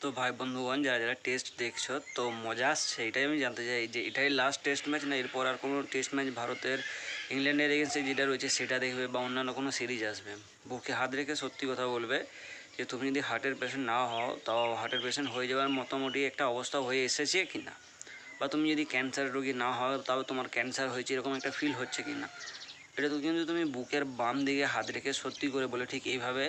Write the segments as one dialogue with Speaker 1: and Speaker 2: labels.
Speaker 1: তো ভাই বন্ধুগণ যারা যারা টেস্ট দেখছো তো মজা আসছে এটাই আমি জানতে চাই যে এটাই লাস্ট টেস্ট ম্যাচ না এরপর আর কোনো টেস্ট ম্যাচ ভারতের ইংল্যান্ডের এগেন্সে যেটা রয়েছে সেটা দেখবে বা অন্যান্য কোনো সিরিজ আসবে? বুকে হাত রেখে সত্যি কথা বলবে যে তুমি যদি হার্টের পেশেন্ট না হও তাও হার্টের পেশেন্ট হয়ে যাওয়ার মোটামুটি একটা অবস্থা হয়ে এসেছে কি না, বা তুমি যদি ক্যান্সার রোগী না হও তাও তোমার ক্যান্সার হয়েছে এরকম একটা ফিল হচ্ছে কি না, এটা তো কিন্তু তুমি বুকের বাম দিকে হাত রেখে সত্যি করে বলে ঠিক এইভাবে।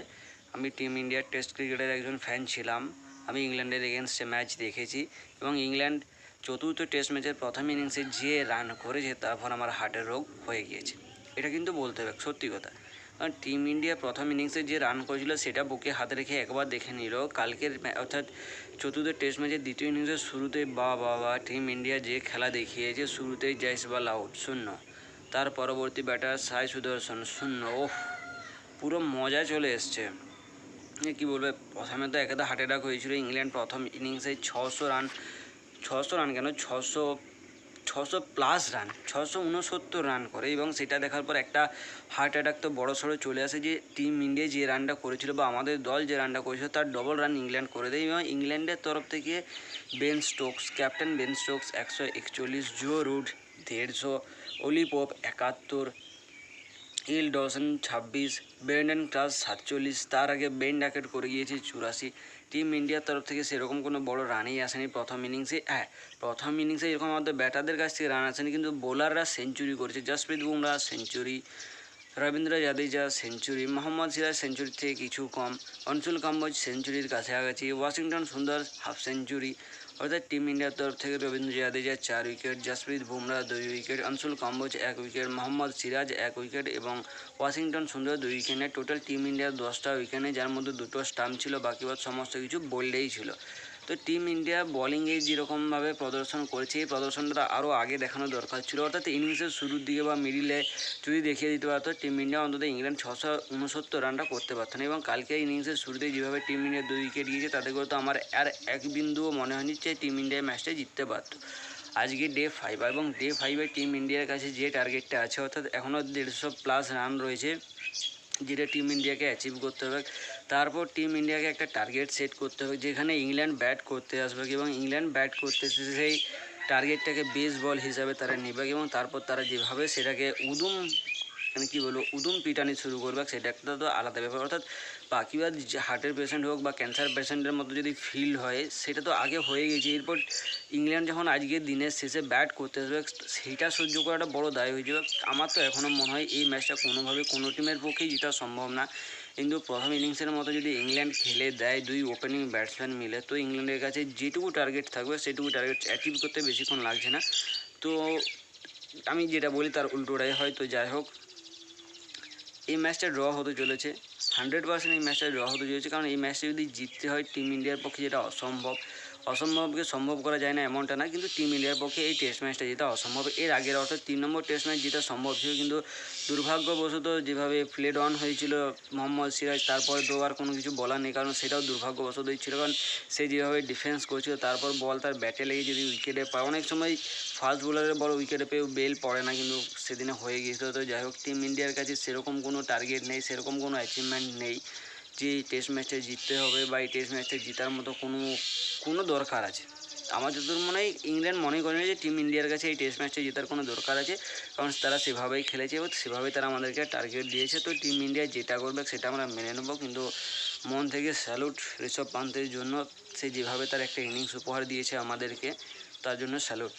Speaker 1: আমি টিম ইন্ডিয়ার টেস্ট ক্রিকেটের একজন ফ্যান ছিলাম। আমি ইংল্যান্ডের এগেনস্টে ম্যাচ দেখেছি এবং ইংল্যান্ড চতুর্থ টেস্ট ম্যাচের প্রথম ইনিংসে যে রান করেছে তারপর আমার হার্টের রোগ হয়ে গিয়েছে। এটা কিন্তু বলতে হবে সত্যি কথা, কারণ টিম ইন্ডিয়া প্রথম ইনিংসে যে রান করেছিল সেটা বুকে হাত রেখে একবার দেখে নিল। কালকের অর্থাৎ চতুর্থ টেস্ট ম্যাচের দ্বিতীয় ইনিংসের শুরুতেই বা টিম ইন্ডিয়া যে খেলা দেখিয়েছে, শুরুতেই জয়সওয়াল আউট শূন্য, তার পরবর্তী ব্যাটার সাই সুদর্শন শূন্য। ওহ, পুরো মজা চলে এসছে। কী বলবে, প্রথমে তো একেবারে হার্ট অ্যাটাক হয়েছিল। ইংল্যান্ড প্রথম ইনিংসে 600 রান কেন, 669 রান করে, এবং সেটা দেখার পর একটা হার্ট অ্যাটাক তো বড় সড়ো চলে আসে যে টিম ইন্ডিয়া যে রানটা করেছিল বা আমাদের দল যে রানটা করেছিল তার ডবল রান ইংল্যান্ড করে দেয়। এবং ইংল্যান্ডের তরফ থেকে captain Ben Stokes 141, Joe Root 150, Ollie Pope 71, ইল ডসন 26, ব্রেন্ডন ক্লাস 47, তার আগে বেন ড্যাকেট করে গিয়েছে 84। টিম ইন্ডিয়ার তরফ থেকে সেরকম কোনো বড় রানই আসেনি প্রথম ইনিংসে। প্রথম ইনিংসে এরকম আমাদের ব্যাটারদের কাছ থেকে রান আসেনি, কিন্তু বোলাররা সেঞ্চুরি করেছে। জসপ্রীত বুমরা সেঞ্চুরি, রবীন্দ্র জাদেজা সেঞ্চুরি, মোহাম্মদ সিরাজ সেঞ্চুরির থেকে কিছু কম, অঞ্চল কাম্বোজ সেঞ্চুরির কাছাকাছি, ওয়াশিংটন সুন্দর হাফ সেঞ্চুরি। অর্থাৎ টিম ইন্ডিয়ার তরফ থেকে রবীন্দ্র জাদেজা 4 উইকেট, জসপ্রীত বুমরা 2 উইকেট, অঞ্চল কাম্বোজ 1 উইকেট, মোহাম্মদ সিরাজ 1 উইকেট এবং ওয়াশিংটন সুন্দর 2 উইকেটে। টোটাল টিম ইন্ডিয়ার 10টা উইকেটে, যার মধ্যে 2টো স্টাম্প ছিল, বাকি বাদ সমস্ত কিছু বোল্ডেই ছিল। তো টিম ইন্ডিয়া বোলিংয়ে যেরকমভাবে প্রদর্শন করেছে এই প্রদর্শনটা আরও আগে দেখানো দরকার ছিল। অর্থাৎ ইনিংসের শুরুর দিকে বা মিডিলে যদি দেখিয়ে দিতে পারতো টিম ইন্ডিয়া অন্তত ইংল্যান্ড 669 রানটা করতে পারতো না। এবং কালকে ইনিংসের শুরুতেই যেভাবে টিম ইন্ডিয়া 2 উইকেট গিয়েছে তাতে করে তো আমার আর এক বিন্দুও মনে হয়নি যে টিম ইন্ডিয়া ম্যাচটা জিততে পারতো। আজকে ডে 5 এবং ডে 5-এ টিম ইন্ডিয়ার কাছে যে টার্গেটটা আছে, অর্থাৎ এখনও 150+ রান রয়েছে যেটা টিম ইন্ডিয়াকে অ্যাচিভ করতে হবে। তারপর টিম ইন্ডিয়াকে একটা টার্গেট সেট করতে হবে যেখানে ইংল্যান্ড ব্যাট করতে আসবে, এবং ইংল্যান্ড ব্যাট করতে এসে সেই টার্গেটটাকে বেস বল হিসাবে তারা নেবে, এবং তারপর তারা যেভাবে সেটাকে উদুম পিটানি শুরু করবে সেটা একটা তো আলাদা ব্যাপার। অর্থাৎ বাকিবার যে হার্টের পেশেন্ট হোক বা ক্যান্সার পেশেন্টের মতো যদি ফিল হয় সেটা তো আগে হয়ে গেছে। এরপর ইংল্যান্ড যখন আজকের দিনের শেষে ব্যাট করতে আসবে সেইটা সহ্য করাটা বড় দায় হয়ে যাবে। আমার তো এখনও মনে হয় এই ম্যাচটা কোনোভাবে কোনো টিমের পক্ষেই জেতা সম্ভব না, কিন্তু প্রথম ইনিংসের মতো যদি ইংল্যান্ড খেলে দেয় 2 ওপেনিং ব্যাটসম্যান মিলে, তো ইংল্যান্ডের কাছে যেটুকু টার্গেট থাকবে সেটুকু টার্গেট অ্যাচিভ করতে বেশিক্ষণ লাগছে না। তো আমি যেটা বলি তার উল্টোটাই হয়। তো যাই হোক, এই ম্যাচটা ড্র হতে চলেছে, 100% এই ম্যাচটা ড্র হতে চলেছে, কারণ এই ম্যাচটা যদি জিততে হয় টিম ইন্ডিয়ার পক্ষে, যেটা অসম্ভবকে সম্ভব করা যায় না এমনটা না, কিন্তু টিম ইন্ডিয়ার পক্ষে এই টেস্ট ম্যাচটা জেতা অসম্ভব। এর আগের অর্থাৎ 3 নম্বর টেস্ট ম্যাচ জেতা সম্ভব ছিল, কিন্তু দুর্ভাগ্যবশত যেভাবে প্লেড অন হয়েছিল মোহাম্মদ সিরাজ, তারপরে তো আর কোনো কিছু বলার নেই, কারণ সেটাও দুর্ভাগ্যবশতই ছিল, কারণ সে যেভাবে ডিফেন্স করছিল তারপর বল তার ব্যাটে লেগে যদি উইকেটে পায়, অনেক সময় ফাস্ট বোলারের বল উইকেটে পেয়েও বেল পড়ে না, কিন্তু সেদিনে হয়ে গিয়েছিল। তো যাই হোক, টিম ইন্ডিয়ার কাছে সেরকম কোনো টার্গেট নেই, সেরকম কোনো অ্যাচিভমেন্ট নেই যে এই টেস্ট ম্যাচটা জিততে হবে বা এই টেস্ট ম্যাচটা জেতার মতো কোনো দরকার আছে। আমার যতদূর মনে হয় ইংল্যান্ড মনে করে যে টিম ইন্ডিয়ার কাছে এই টেস্ট ম্যাচটা জেতার কোনো দরকার আছে, কারণ তারা সেভাবেই খেলেছে এবং সেভাবেই তারা আমাদেরকে টার্গেট দিয়েছে। তো টিম ইন্ডিয়া যেটা করবে সেটা আমরা মেনে নেবো, কিন্তু মন থেকে স্যালুট ঋষভ পান্তের জন্য। সে যেভাবে তার একটা ইনিংস উপহার দিয়েছে আমাদেরকে, তার জন্য স্যালুট।